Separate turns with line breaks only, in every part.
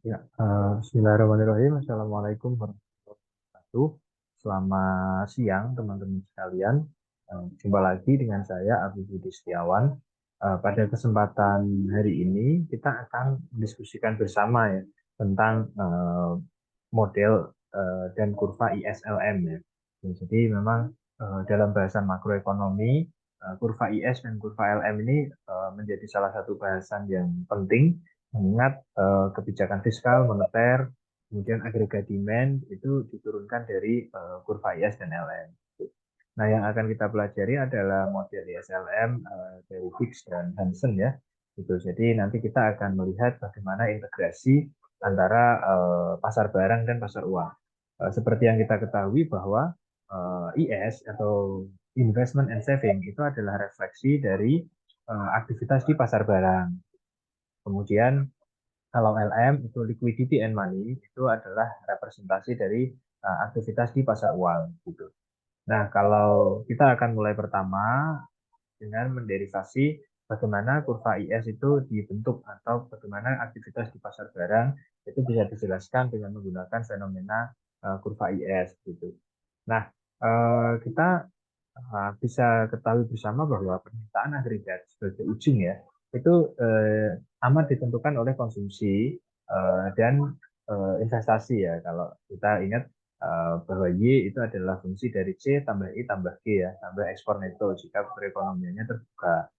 Ya, Bismillahirrahmanirrahim. Assalamualaikum warahmatullahi wabarakatuh. Selamat siang, teman-teman sekalian. Jumpa lagi dengan saya, Abi Budi Setiawan. Pada kesempatan hari ini, kita akan mendiskusikan bersama ya tentang model dan kurva ISLM ya. Jadi memang dalam bahasan makroekonomi, kurva IS dan kurva LM ini menjadi salah satu bahasan yang penting mengingat kebijakan fiskal, moneter, kemudian agregat demand itu diturunkan dari kurva IS dan LM. Nah, yang akan kita pelajari adalah model ISLM dari Hicks dan Hansen ya. Gitu. Jadi nanti kita akan melihat bagaimana integrasi antara pasar barang dan pasar uang. Seperti yang kita ketahui bahwa IS atau investment and saving itu adalah refleksi dari aktivitas di pasar barang. Kemudian kalau LM itu liquidity and money itu adalah representasi dari aktivitas di pasar uang gitu. Nah, kalau kita akan mulai pertama dengan menderivasi bagaimana kurva IS itu dibentuk atau bagaimana aktivitas di pasar barang itu bisa dijelaskan dengan menggunakan fenomena kurva IS gitu. Nah, kita bisa ketahui bersama bahwa permintaan agregat sebagai ujung ya itu amat ditentukan oleh konsumsi dan investasi ya. Kalau kita ingat bahwa Y itu adalah fungsi dari C tambah I tambah G ya, tambah ekspor neto jika perekonomiannya terbuka.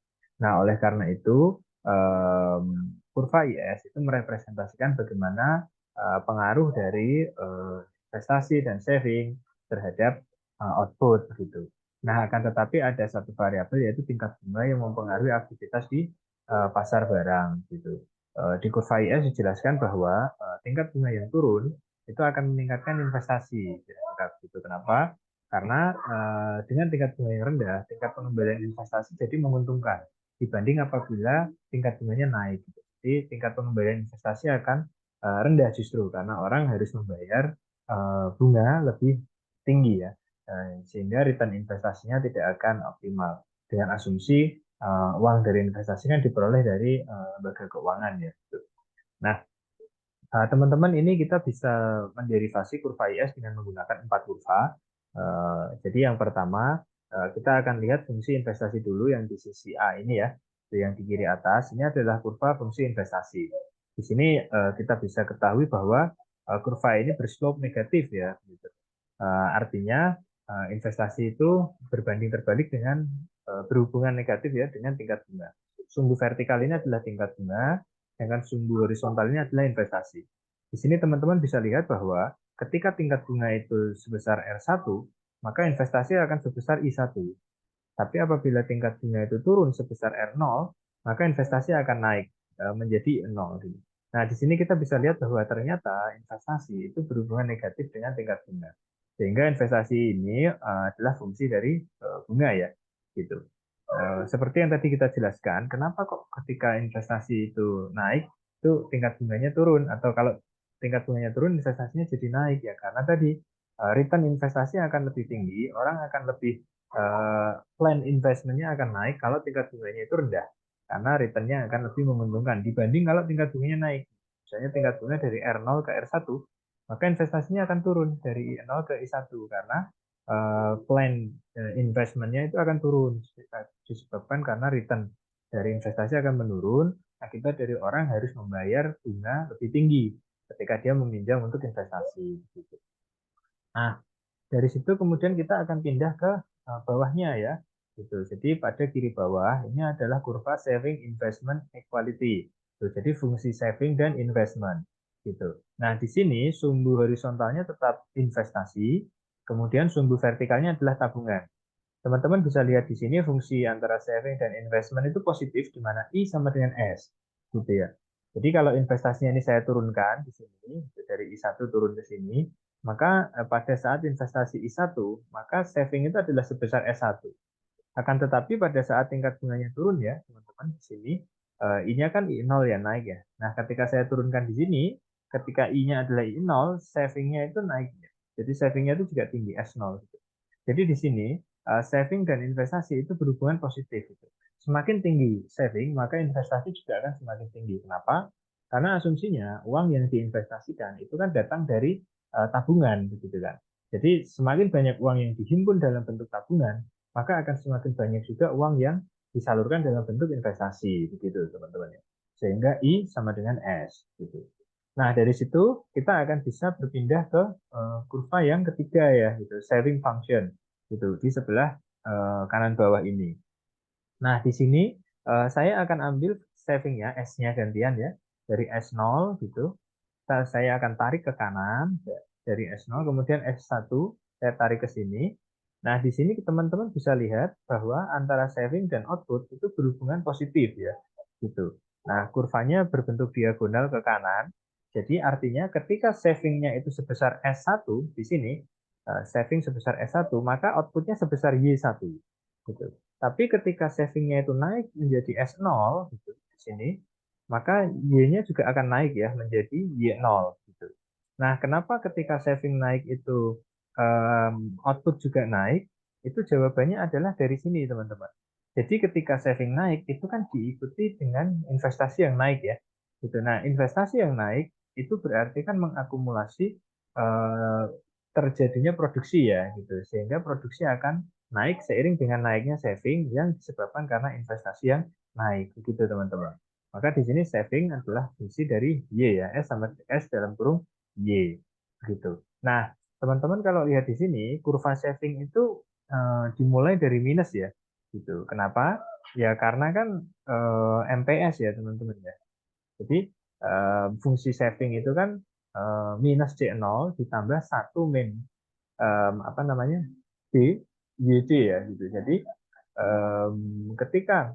Nah, oleh karena itu kurva IS itu merepresentasikan bagaimana pengaruh dari investasi dan saving terhadap output gitu. Nah, akan tetapi ada satu variabel yaitu tingkat bunga yang mempengaruhi aktivitas di pasar barang gitu. Di kurva IS dijelaskan bahwa tingkat bunga yang turun itu akan meningkatkan investasi. Kira-kira gitu. Kenapa? Karena dengan tingkat bunga yang rendah, tingkat pengembalian investasi jadi menguntungkan dibanding apabila tingkat bunganya naik. Gitu. Jadi tingkat pengembalian investasi akan rendah justru karena orang harus membayar bunga lebih tinggi ya. Sehingga return investasinya tidak akan optimal dengan asumsi uang dari investasi kan diperoleh dari lembaga keuangan ya. Gitu. Nah, teman-teman ini kita bisa menderivasi kurva IS dengan menggunakan 4 kurva. Jadi yang pertama kita akan lihat fungsi investasi dulu yang di sisi A ini ya, yang di kiri atas. Ini adalah kurva fungsi investasi. Di sini kita bisa ketahui bahwa kurva ini berslope negatif ya. Gitu. Artinya investasi itu berbanding terbalik dengan berhubungan negatif ya dengan tingkat bunga. Sumbu vertikal ini adalah tingkat bunga, sedangkan sumbu horizontal ini adalah investasi. Di sini teman-teman bisa lihat bahwa ketika tingkat bunga itu sebesar R1, maka investasi akan sebesar I1. Tapi apabila tingkat bunga itu turun sebesar R0, maka investasi akan naik menjadi 0. Nah, di sini kita bisa lihat bahwa ternyata investasi itu berhubungan negatif dengan tingkat bunga. Sehingga investasi ini adalah fungsi dari bunga ya, gitu. Seperti yang tadi kita jelaskan, kenapa kok ketika investasi itu naik, itu tingkat bunganya turun, atau kalau tingkat bunganya turun, investasinya jadi naik ya, karena tadi return investasi akan lebih tinggi, orang akan lebih plan investmentnya akan naik kalau tingkat bunganya itu rendah, karena returnnya akan lebih menguntungkan dibanding kalau tingkat bunganya naik. Misalnya tingkat bunga dari R0 ke R1, maka investasinya akan turun dari I0 ke I1 karena plan investmentnya itu akan turun disebabkan karena return dari investasi akan menurun akibat dari orang harus membayar bunga lebih tinggi ketika dia meminjam untuk investasi. Gitu. Nah, dari situ kemudian kita akan pindah ke bawahnya ya. Gitu. Jadi pada kiri bawah ini adalah kurva saving investment equality. Gitu. Jadi fungsi saving dan investment. Gitu. Nah, di sini sumbu horizontalnya tetap investasi, kemudian sumbu vertikalnya adalah tabungan. Teman-teman bisa lihat di sini fungsi antara saving dan investment itu positif, di mana I sama dengan S. Gitu ya. Jadi kalau investasinya ini saya turunkan di sini, dari I1 turun ke sini, maka pada saat investasi I1, maka saving itu adalah sebesar S1. Akan tetapi pada saat tingkat bunganya turun ya, teman-teman di sini, I-nya kan I0 ya naik ya. Nah, ketika saya turunkan di sini, ketika I-nya adalah I0, savingnya itu naik ya. Jadi savingnya itu juga tinggi S0. Gitu. Jadi di sini saving dan investasi itu berhubungan positif. Gitu. Semakin tinggi saving, maka investasi juga akan semakin tinggi. Kenapa? Karena asumsinya uang yang diinvestasikan itu kan datang dari tabungan, begitu kan. Jadi semakin banyak uang yang dihimpun dalam bentuk tabungan, maka akan semakin banyak juga uang yang disalurkan dalam bentuk investasi, begitu teman-teman ya. Sehingga I sama dengan S, gitu. Nah dari situ kita akan bisa berpindah ke kurva yang ketiga ya, gitu, saving function, gitu di sebelah kanan bawah ini. Nah, di sini saya akan ambil savingnya, S-nya gantian ya, dari S0 gitu. Saya akan tarik ke kanan, ya, dari S0, kemudian S1, saya tarik ke sini. Nah, di sini teman-teman bisa lihat bahwa antara saving dan output itu berhubungan positif ya, gitu. Nah, kurvanya berbentuk diagonal ke kanan. Jadi artinya ketika savingnya itu sebesar S1 di sini, saving sebesar S1, maka outputnya sebesar Y1. Gitu. Tapi ketika savingnya itu naik menjadi S0 gitu, di sini, maka Y-nya juga akan naik ya menjadi Y0 gitu. Nah, kenapa ketika saving naik itu output juga naik? Itu jawabannya adalah dari sini, teman-teman. Jadi ketika saving naik itu kan diikuti dengan investasi yang naik ya. Gitu. Nah, investasi yang naik itu berarti kan mengakumulasi eh, terjadinya produksi ya gitu. Sehingga produksi akan naik seiring dengan naiknya saving yang disebabkan karena investasi yang naik begitu teman-teman. Maka di sini saving adalah fungsi dari Y ya, S sama S dalam kurung Y gitu. Nah, teman-teman kalau lihat di sini kurva saving itu dimulai dari minus ya gitu. Kenapa? Ya karena kan MPS ya teman-teman ya. Jadi fungsi saving itu kan minus C0 ditambah satu min apa namanya D YD ya gitu. Jadi ketika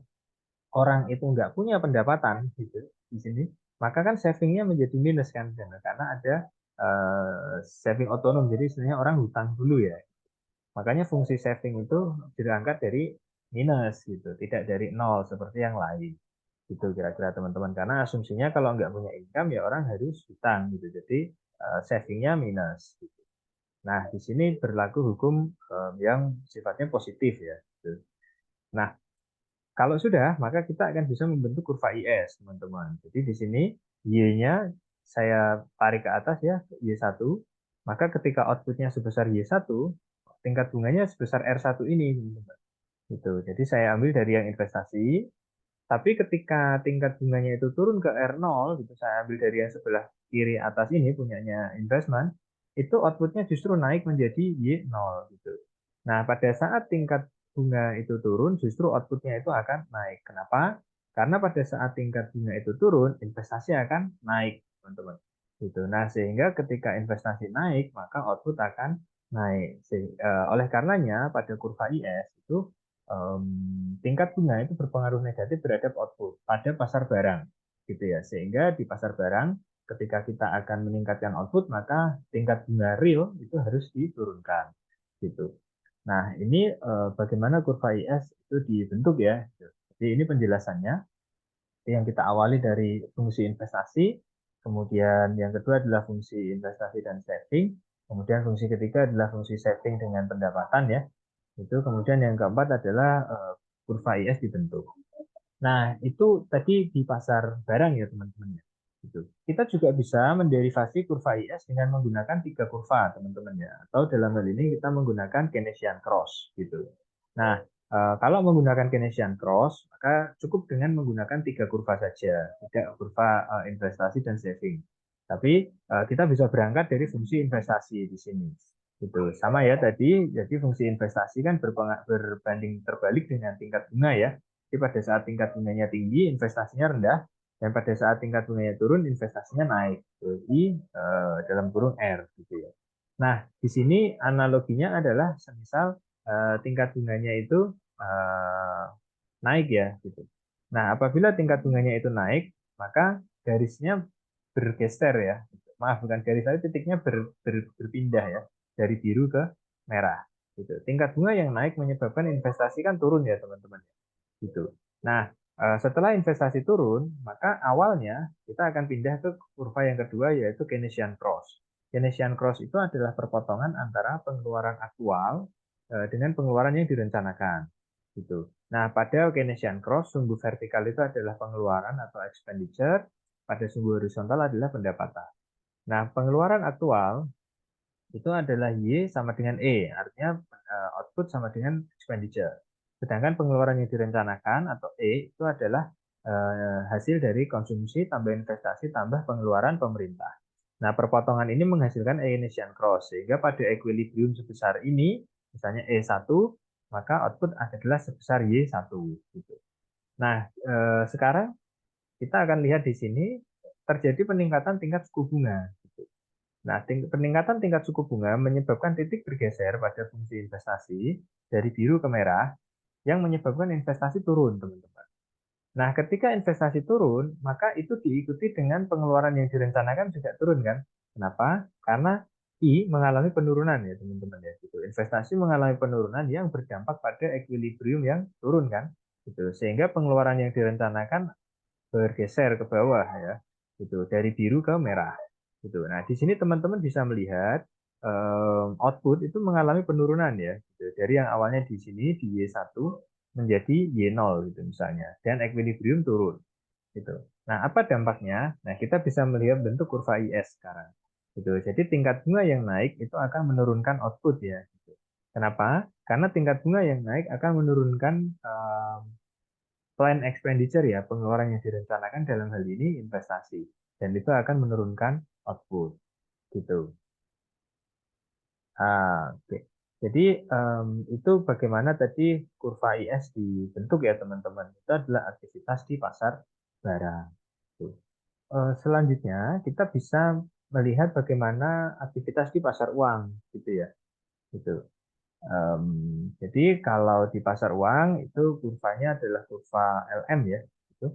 orang itu nggak punya pendapatan gitu di sini, maka kan savingnya menjadi minus kan karena ada saving otonom. Jadi sebenarnya orang hutang dulu ya. Makanya fungsi saving itu diangkat dari minus gitu, tidak dari nol seperti yang lain. Gitu kira-kira teman-teman. Karena asumsinya kalau nggak punya income ya orang harus hutang gitu. Jadi savingnya minus. Gitu. Nah, di sini berlaku hukum yang sifatnya positif ya. Gitu. Nah, kalau sudah, maka kita akan bisa membentuk kurva IS, teman-teman. Jadi di sini Y-nya saya tarik ke atas ya, Y1. Maka ketika outputnya sebesar Y1, tingkat bunganya sebesar R1 ini, teman-teman. Gitu. Jadi saya ambil dari yang investasi, tapi ketika tingkat bunganya itu turun ke R0, gitu, saya ambil dari yang sebelah kiri atas ini punyanya investment, itu outputnya justru naik menjadi Y0 gitu. Nah, pada saat tingkat bunga itu turun, justru outputnya itu akan naik. Kenapa? Karena pada saat tingkat bunga itu turun, investasi akan naik, teman-teman. Gitu. Nah, sehingga ketika investasi naik, maka output akan naik. Oleh karenanya, pada kurva IS itu tingkat bunga itu berpengaruh negatif terhadap output pada pasar barang gitu ya sehingga di pasar barang ketika kita akan meningkatkan output maka tingkat bunga real itu harus diturunkan gitu. Nah ini bagaimana kurva IS itu dibentuk ya. Jadi ini penjelasannya yang kita awali dari fungsi investasi, kemudian yang kedua adalah fungsi investasi dan saving, kemudian fungsi ketiga adalah fungsi saving dengan pendapatan ya. Itu kemudian yang keempat adalah kurva IS dibentuk. Nah, itu tadi di pasar barang ya teman-teman ya. Gitu. Kita juga bisa menderivasi kurva IS dengan menggunakan tiga kurva teman-teman ya. Atau dalam hal ini kita menggunakan Keynesian cross gitu. Nah, kalau menggunakan Keynesian cross, maka cukup dengan menggunakan tiga kurva saja, tiga kurva investasi dan saving. Tapi kita bisa berangkat dari fungsi investasi di sini. Gitu. Sama ya tadi, jadi fungsi investasi kan berbanding terbalik dengan tingkat bunga ya. Jadi pada saat tingkat bunganya tinggi, investasinya rendah, dan pada saat tingkat bunganya turun, investasinya naik. Jadi dalam kurung R gitu ya. Nah, di sini analoginya adalah semisal tingkat bunganya itu naik ya gitu. Nah, apabila tingkat bunganya itu naik, maka garisnya bergeser ya. Maaf, bukan garis, tapi titiknya berpindah ya dari biru ke merah. Gitu. Tingkat bunga yang naik menyebabkan investasi kan turun ya teman-teman. Gitu. Nah, setelah investasi turun, maka awalnya kita akan pindah ke kurva yang kedua yaitu Keynesian cross. Keynesian cross itu adalah perpotongan antara pengeluaran aktual dengan pengeluaran yang direncanakan. Gitu. Nah, pada Keynesian cross, sumbu vertikal itu adalah pengeluaran atau expenditure, pada sumbu horizontal adalah pendapatan. Nah, pengeluaran aktual itu adalah Y sama dengan E, artinya output sama dengan expenditure. Sedangkan pengeluaran yang direncanakan atau E itu adalah hasil dari konsumsi tambah investasi tambah pengeluaran pemerintah. Nah, perpotongan ini menghasilkan Keynesian cross, sehingga pada equilibrium sebesar ini, misalnya E1, maka output adalah sebesar Y1. Gitu. Nah, sekarang kita akan lihat di sini terjadi peningkatan tingkat suku bunga. Gitu. Nah, peningkatan tingkat suku bunga menyebabkan titik bergeser pada fungsi investasi dari biru ke merah yang menyebabkan investasi turun, teman-teman. Nah, ketika investasi turun, maka itu diikuti dengan pengeluaran yang direncanakan juga turun kan? Kenapa? Karena I mengalami penurunan ya, teman-teman ya. Gitu. Investasi mengalami penurunan yang berdampak pada equilibrium yang turun kan? Gitu. Sehingga pengeluaran yang direncanakan bergeser ke bawah ya, gitu, dari biru ke merah. Gitu. Nah, di sini teman-teman bisa melihat output itu mengalami penurunan ya, gitu. Dari yang awalnya di sini di Y1 menjadi Y0 gitu misalnya, dan equilibrium turun. Gitu. Nah, apa dampaknya? Nah, kita bisa melihat bentuk kurva IS sekarang. Gitu. Jadi tingkat bunga yang naik itu akan menurunkan output ya. Gitu. Kenapa? Karena tingkat bunga yang naik akan menurunkan plan expenditure ya, pengeluaran yang direncanakan dalam hal ini investasi. Dan itu akan menurunkan output. Gitu. Oke. Jadi itu bagaimana tadi kurva IS dibentuk ya teman-teman. Itu adalah aktivitas di pasar barang. Gitu. Selanjutnya kita bisa melihat bagaimana aktivitas di pasar uang, gitu ya. Gitu. Jadi kalau di pasar uang itu kurvanya adalah kurva LM ya, gitu.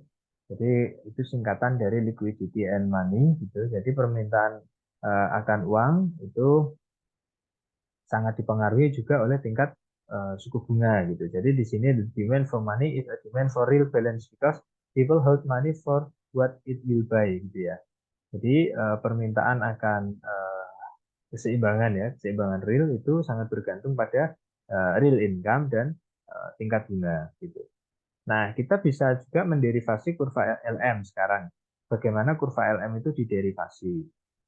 Jadi itu singkatan dari liquidity and money, gitu. Jadi permintaan akan uang itu sangat dipengaruhi juga oleh tingkat suku bunga gitu. Jadi di sini the demand for money is a demand for real balance because people hold money for what it will buy gitu ya. Jadi permintaan akan keseimbangan ya, keseimbangan real itu sangat bergantung pada real income dan tingkat bunga gitu. Nah, kita bisa juga menderivasi kurva LM sekarang. Bagaimana kurva LM itu diderivasi?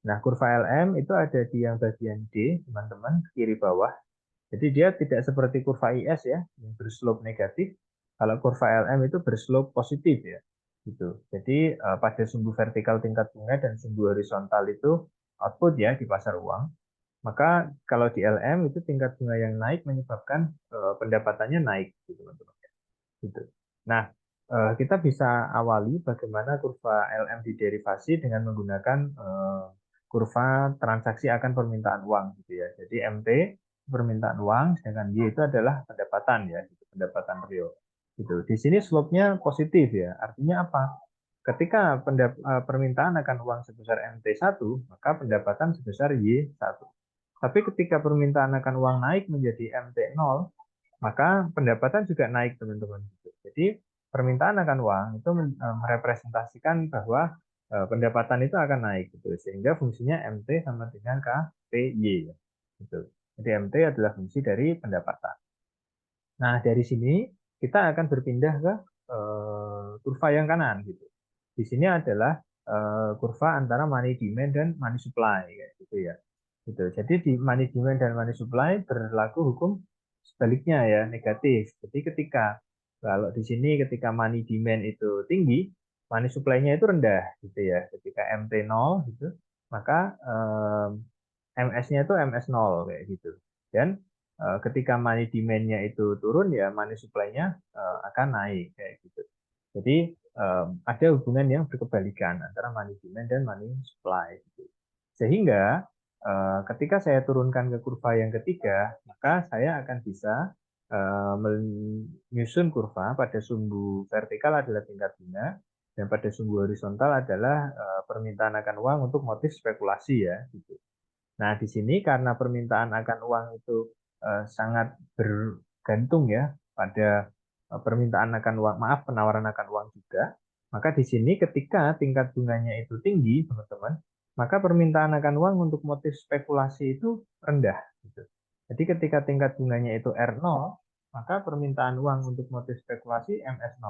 Nah, kurva LM itu ada di yang bagian D, teman-teman, kiri bawah. Jadi dia tidak seperti kurva IS ya, yang berslope negatif. Kalau kurva LM itu berslope positif ya. Gitu. Jadi pada sumbu vertikal tingkat bunga dan sumbu horizontal itu output ya di pasar uang. Maka kalau di LM itu tingkat bunga yang naik menyebabkan pendapatannya naik, gitu teman-teman. Gitu. Nah, kita bisa awali bagaimana kurva LM diderivasi dengan menggunakan kurva transaksi akan permintaan uang, gitu ya. Jadi MT permintaan uang, sedangkan Y itu adalah pendapatan ya, gitu, pendapatan real. Gitu. Di sini slope-nya positif ya. Artinya apa? Ketika permintaan akan uang sebesar MT1, maka pendapatan sebesar Y1. Tapi ketika permintaan akan uang naik menjadi MT0, maka pendapatan juga naik, teman-teman. Jadi permintaan akan uang itu merepresentasikan bahwa pendapatan itu akan naik, gitu. Sehingga fungsinya MT sama dengan KPY. Gitu. Jadi MT adalah fungsi dari pendapatan. Nah, dari sini kita akan berpindah ke kurva yang kanan, gitu. Di sini adalah kurva antara money demand dan money supply, kayak gitu ya. Gitu. Jadi di money demand dan money supply berlaku hukum sebaliknya ya, negatif. Jadi ketika kalau di sini ketika money demand itu tinggi, money supply-nya itu rendah, gitu ya. Ketika MT 0 gitu, maka MS-nya itu MS0 kayak gitu. Dan ketika money demand-nya itu turun ya money supply-nya akan naik kayak gitu. Jadi ada hubungan yang berkebalikan antara money demand dan money supply gitu. Sehingga ketika saya turunkan ke kurva yang ketiga, maka saya akan bisa menyusun kurva pada sumbu vertikal adalah tingkat bunga dan pada sumbu horizontal adalah permintaan akan uang untuk motif spekulasi ya gitu. Nah, di sini karena permintaan akan uang itu sangat bergantung ya pada permintaan akan uang, maaf, penawaran akan uang juga, maka di sini ketika tingkat bunganya itu tinggi, teman-teman, maka permintaan akan uang untuk motif spekulasi itu rendah. Gitu. Jadi ketika tingkat bunganya itu R0, maka permintaan uang untuk motif spekulasi MS0.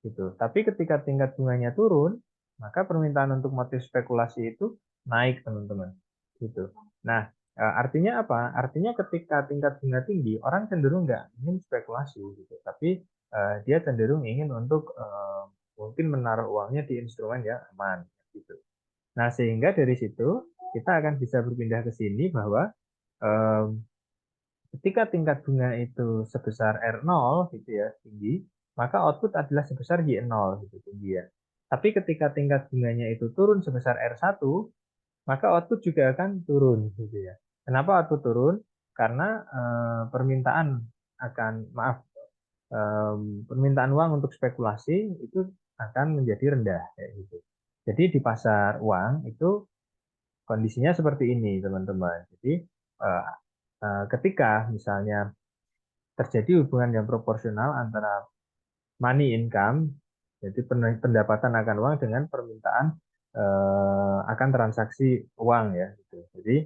Gitu. Tapi ketika tingkat bunganya turun, maka permintaan untuk motif spekulasi itu naik, teman-teman. Gitu. Nah, artinya apa? Artinya ketika tingkat bunga tinggi, orang cenderung nggak ingin spekulasi, gitu. Tapi dia cenderung ingin untuk mungkin menaruh uangnya di instrumen yang aman, gitu. Nah, sehingga dari situ kita akan bisa berpindah ke sini bahwa ketika tingkat bunga itu sebesar R0 gitu ya, tinggi, maka output adalah sebesar Y0 gitu, tinggi ya. Tapi ketika tingkat bunganya itu turun sebesar R1, maka output juga akan turun gitu ya. Kenapa output turun? Karena permintaan akan, maaf, permintaan uang untuk spekulasi itu akan menjadi rendah kayak gitu. Jadi di pasar uang itu kondisinya seperti ini, teman-teman. Jadi eh, ketika misalnya terjadi hubungan yang proporsional antara money income, jadi pendapatan akan uang dengan permintaan akan transaksi uang ya. Gitu. Jadi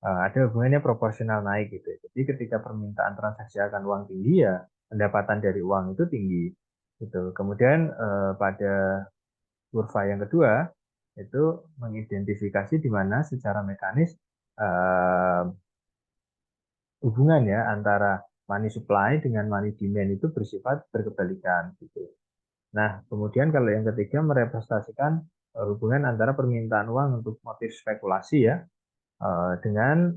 ada hubungannya proporsional naik gitu. Jadi ketika permintaan transaksi akan uang tinggi ya pendapatan dari uang itu tinggi. Gitu. Kemudian pada kurva yang kedua itu mengidentifikasi di mana secara mekanis eh, hubungan ya antara money supply dengan money demand itu bersifat berkebalikan gitu. Nah, kemudian kalau yang ketiga merepresentasikan hubungan antara permintaan uang untuk motif spekulasi ya dengan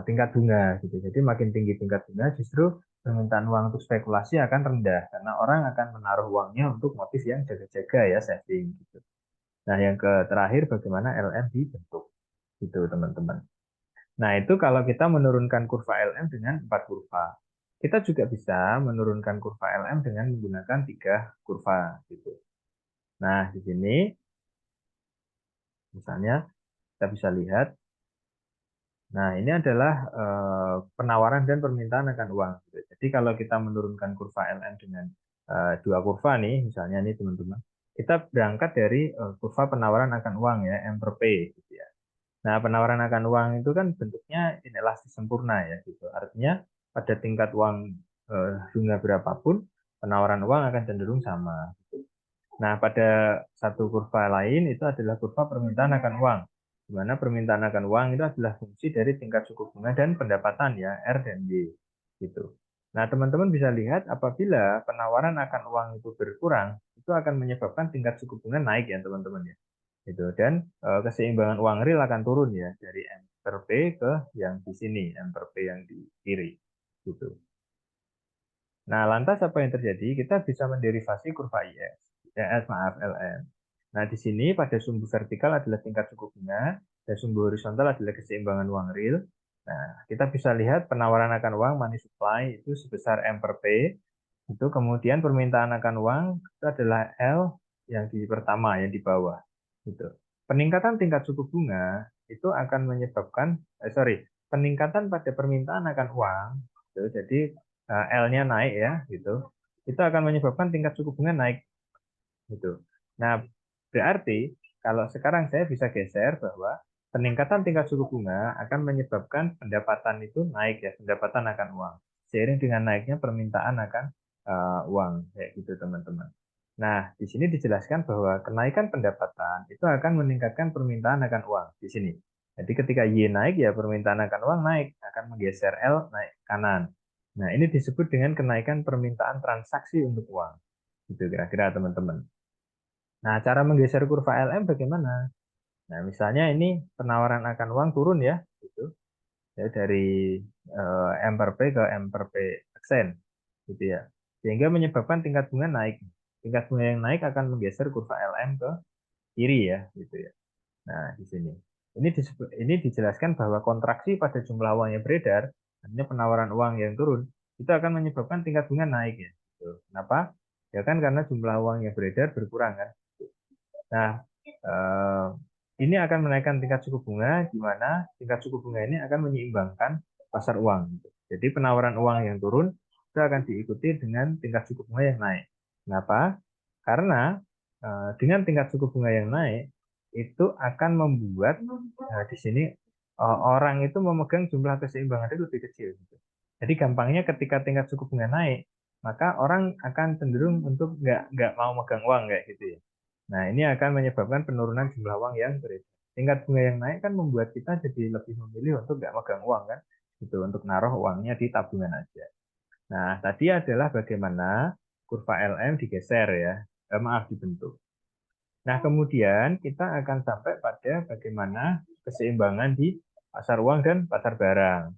tingkat bunga gitu. Jadi makin tinggi tingkat bunga justru permintaan uang untuk spekulasi akan rendah karena orang akan menaruh uangnya untuk motif yang jaga-jaga ya saving gitu. Nah, yang terakhir bagaimana LM dibentuk gitu teman-teman. Nah, itu kalau kita menurunkan kurva LM dengan 4 kurva. Kita juga bisa menurunkan kurva LM dengan menggunakan 3 kurva gitu. Nah, di sini misalnya kita bisa lihat, nah ini adalah penawaran dan permintaan akan uang. Gitu. Jadi kalau kita menurunkan kurva LM dengan 2 kurva nih, misalnya nih teman-teman, kita berangkat dari kurva penawaran akan uang ya, M per P gitu ya. Nah, penawaran akan uang itu kan bentuknya inelastis sempurna ya gitu. Artinya pada tingkat uang bunga berapapun, penawaran uang akan cenderung sama. Nah, pada satu kurva lain itu adalah kurva permintaan akan uang, di mana permintaan akan uang itu adalah fungsi dari tingkat suku bunga dan pendapatan ya, R dan Y gitu. Nah, teman-teman bisa lihat apabila penawaran akan uang itu berkurang, itu akan menyebabkan tingkat suku bunga naik ya, teman-teman ya gitu. Dan keseimbangan uang real akan turun ya dari M per P ke yang di sini, M per P yang di kiri gitu. Nah, lantas apa yang terjadi? Kita bisa menderivasi kurva IS, maaf LM. Nah, di sini pada sumbu vertikal adalah tingkat suku bunga dan sumbu horizontal adalah keseimbangan uang real. Nah, kita bisa lihat penawaran akan uang money supply itu sebesar M per P. Itu kemudian permintaan akan uang itu adalah L yang di pertama yang di bawah. Gitu. Peningkatan tingkat suku bunga itu akan menyebabkan peningkatan pada permintaan akan uang. Gitu. Jadi L-nya naik ya, gitu. Itu akan menyebabkan tingkat suku bunga naik, gitu. Nah, berarti kalau sekarang saya bisa geser bahwa peningkatan tingkat suku bunga akan menyebabkan pendapatan itu naik ya, pendapatan akan uang. Seiring dengan naiknya permintaan akan uang, kayak gitu teman-teman. Nah, di sini dijelaskan bahwa kenaikan pendapatan itu akan meningkatkan permintaan akan uang di sini. Jadi ketika Y naik ya permintaan akan uang naik, akan menggeser L naik kanan. Nah, ini disebut dengan kenaikan permintaan transaksi untuk uang. Itu kira-kira teman-teman. Nah, cara menggeser kurva LM bagaimana? Nah, misalnya ini penawaran akan uang turun ya, gitu. Ya, dari M per P ke M per P aksen, gitu ya. Sehingga menyebabkan tingkat bunga naik. Tingkat bunga yang naik akan menggeser kurva LM ke kiri ya, gitu ya. Nah, di sini. Ini dijelaskan bahwa kontraksi pada jumlah uang yang beredar, artinya penawaran uang yang turun, itu akan menyebabkan tingkat bunga naik ya. Gitu. Kenapa? Ya kan karena jumlah uang yang beredar berkurang kan. Nah, eh, ini akan menaikkan tingkat suku bunga, di mana tingkat suku bunga ini akan menyeimbangkan pasar uang. Jadi penawaran uang yang turun itu akan diikuti dengan tingkat suku bunga yang naik. Kenapa? Karena dengan tingkat suku bunga yang naik itu akan membuat di sini orang itu memegang jumlah keseimbangan itu lebih kecil. Gitu. Jadi gampangnya ketika tingkat suku bunga naik, maka orang akan cenderung untuk nggak mau megang uang kayak gitu ya. Nah, ini akan menyebabkan penurunan jumlah uang yang beredar. Tingkat bunga yang naik kan membuat kita jadi lebih memilih untuk nggak megang uang kan, gitu, untuk naruh uangnya di tabungan aja. Nah, tadi adalah bagaimana kurva LM digeser ya, maaf dibentuk. Nah, kemudian kita akan sampai pada bagaimana keseimbangan di pasar uang dan pasar barang.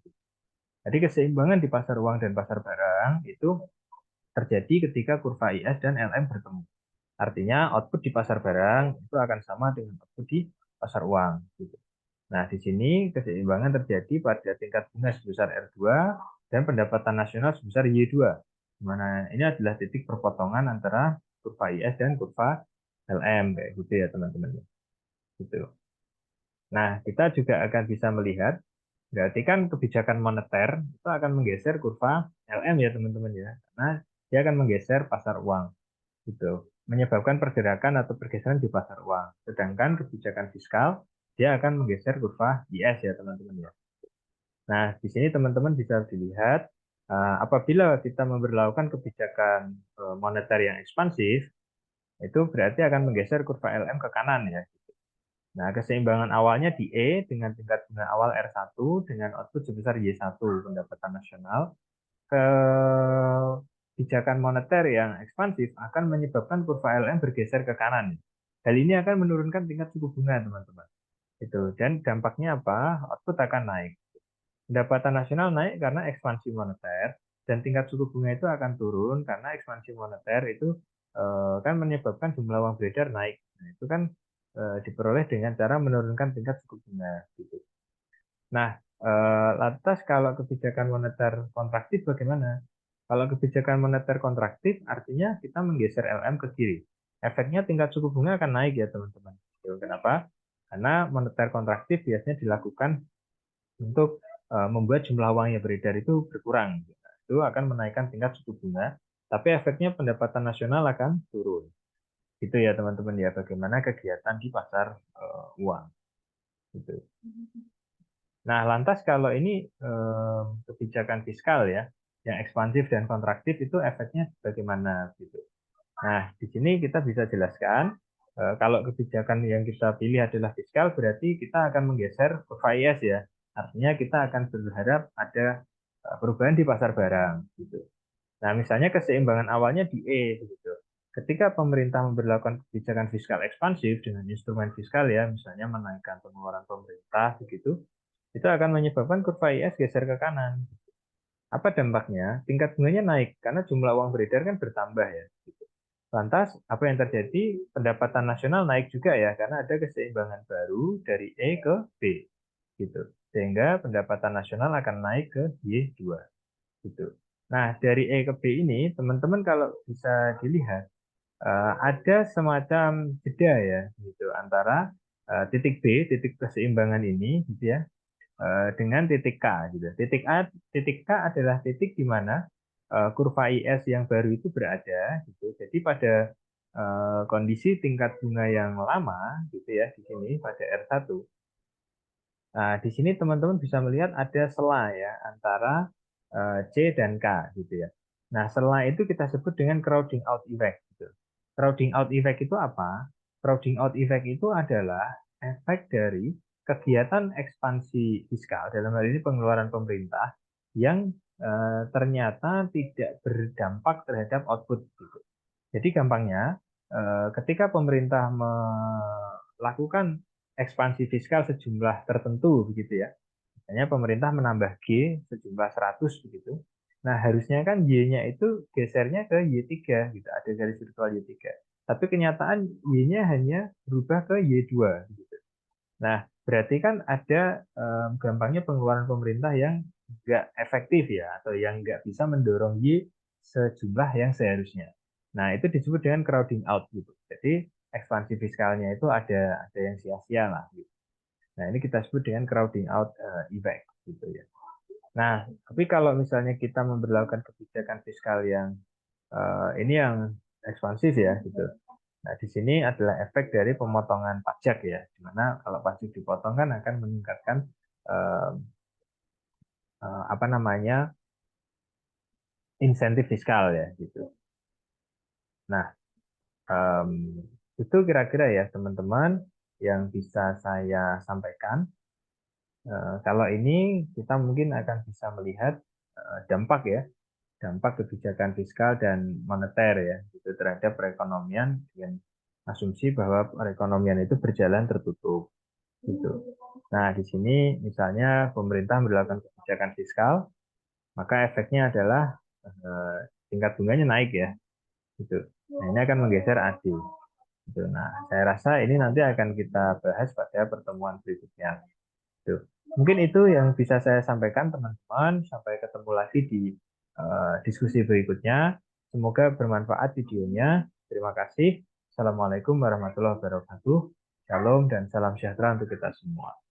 Jadi keseimbangan di pasar uang dan pasar barang itu terjadi ketika kurva IS dan LM bertemu. Artinya output di pasar barang itu akan sama dengan output di pasar uang. Gitu. Nah, di sini keseimbangan terjadi pada tingkat bunga sebesar R2 dan pendapatan nasional sebesar Y2. Di mana ini adalah titik perpotongan antara kurva IS dan kurva LM kayak gitu ya teman-teman. Gitu. Nah, kita juga akan bisa melihat berarti kan kebijakan moneter itu akan menggeser kurva LM ya teman-teman ya. Karena dia akan menggeser pasar uang gitu. Menyebabkan pergerakan atau pergeseran di pasar uang. Sedangkan kebijakan fiskal dia akan menggeser kurva IS ya teman-teman ya. Nah, di sini teman-teman bisa dilihat apabila kita memberlakukan kebijakan moneter yang ekspansif, itu berarti akan menggeser kurva LM ke kanan ya. Nah, keseimbangan awalnya di E dengan tingkat bunga awal R1 dengan output sebesar Y1 pendapatan nasional. Kebijakan moneter yang ekspansif akan menyebabkan kurva LM bergeser ke kanan. Hal ini akan menurunkan tingkat suku bunga, teman-teman. Itu. Dan dampaknya apa? Output akan naik. Pendapatan nasional naik karena ekspansi moneter dan tingkat suku bunga itu akan turun karena ekspansi moneter itu kan menyebabkan jumlah uang beredar naik. Nah, itu kan diperoleh dengan cara menurunkan tingkat suku bunga gitu. Nah, lantas kalau kebijakan moneter kontraktif bagaimana? Kalau kebijakan moneter kontraktif artinya kita menggeser LM ke kiri. Efeknya tingkat suku bunga akan naik ya teman-teman. Kenapa? Karena moneter kontraktif biasanya dilakukan untuk membuat jumlah uang yang beredar itu berkurang. Itu akan menaikkan tingkat suku bunga, tapi efeknya pendapatan nasional akan turun. Itu ya teman-teman ya bagaimana kegiatan di pasar uang. Gitu. Nah, lantas kalau ini kebijakan fiskal ya, yang ekspansif dan kontraktif itu efeknya bagaimana gitu. Nah, di sini kita bisa jelaskan kalau kebijakan yang kita pilih adalah fiskal berarti kita akan menggeser kurva IS ya. Artinya kita akan berharap ada perubahan di pasar barang gitu. Nah, misalnya keseimbangan awalnya di E gitu. Ketika pemerintah memberlakukan kebijakan fiskal ekspansif dengan instrumen fiskal ya, misalnya menaikkan pengeluaran pemerintah begitu, itu akan menyebabkan kurva IS geser ke kanan. Apa dampaknya? Tingkat bunganya naik karena jumlah uang beredar kan bertambah ya. Lantas, apa yang terjadi? Pendapatan nasional naik juga ya, karena ada keseimbangan baru dari E ke B. Gitu. Sehingga pendapatan nasional akan naik ke Y2. Gitu. Nah, dari E ke B ini, teman-teman kalau bisa dilihat, ada semacam jeda ya, gitu, antara titik B, titik keseimbangan ini, gitu ya, dengan titik K gitu. Titik K adalah titik di mana kurva IS yang baru itu berada gitu. Jadi pada kondisi tingkat bunga yang lama gitu ya di sini pada R1. Nah, di sini teman-teman bisa melihat ada sela ya antara C dan K gitu ya. Nah, sela itu kita sebut dengan crowding out effect gitu. Crowding out effect itu apa? Crowding out effect itu adalah efek dari kegiatan ekspansi fiskal, dalam hal ini pengeluaran pemerintah, yang ternyata tidak berdampak terhadap output. Gitu. Jadi gampangnya, ketika pemerintah melakukan ekspansi fiskal sejumlah tertentu begitu ya, misalnya pemerintah menambah G sejumlah 100 begitu. Nah, harusnya kan Y-nya itu gesernya ke Y3 gitu, ada garis virtual Y3. Tapi kenyataan Y-nya hanya berubah ke Y2 gitu. Nah, berarti kan ada gampangnya pengeluaran pemerintah yang nggak efektif ya, atau yang nggak bisa mendorong Y sejumlah yang seharusnya. Nah, itu disebut dengan crowding out gitu. Jadi ekspansi fiskalnya itu ada yang sia-sia lah. Gitu. Nah, ini kita sebut dengan crowding out effect gitu ya. Nah, tapi kalau misalnya kita memperlakukan kebijakan fiskal yang ini yang ekspansif ya gitu. Nah, di sini adalah efek dari pemotongan pajak ya, di mana kalau pajak dipotong kan akan meningkatkan eh, apa namanya insentif fiskal ya gitu. Nah, Itu kira-kira ya teman-teman yang bisa saya sampaikan. Kalau ini kita mungkin akan bisa melihat dampak ya, dampak kebijakan fiskal dan moneter ya, itu terhadap perekonomian dengan asumsi bahwa perekonomian itu berjalan tertutup gitu. Nah, di sini misalnya pemerintah melakukan kebijakan fiskal, maka efeknya adalah tingkat bunganya naik ya, gitu. Nah, ini akan menggeser AD. Gitu. Nah, saya rasa ini nanti akan kita bahas pada pertemuan berikutnya. Gitu. Mungkin itu yang bisa saya sampaikan teman-teman. Sampai ketemu lagi di diskusi berikutnya. Semoga bermanfaat videonya. Terima kasih. Assalamualaikum warahmatullahi wabarakatuh. Shalom dan salam sejahtera untuk kita semua.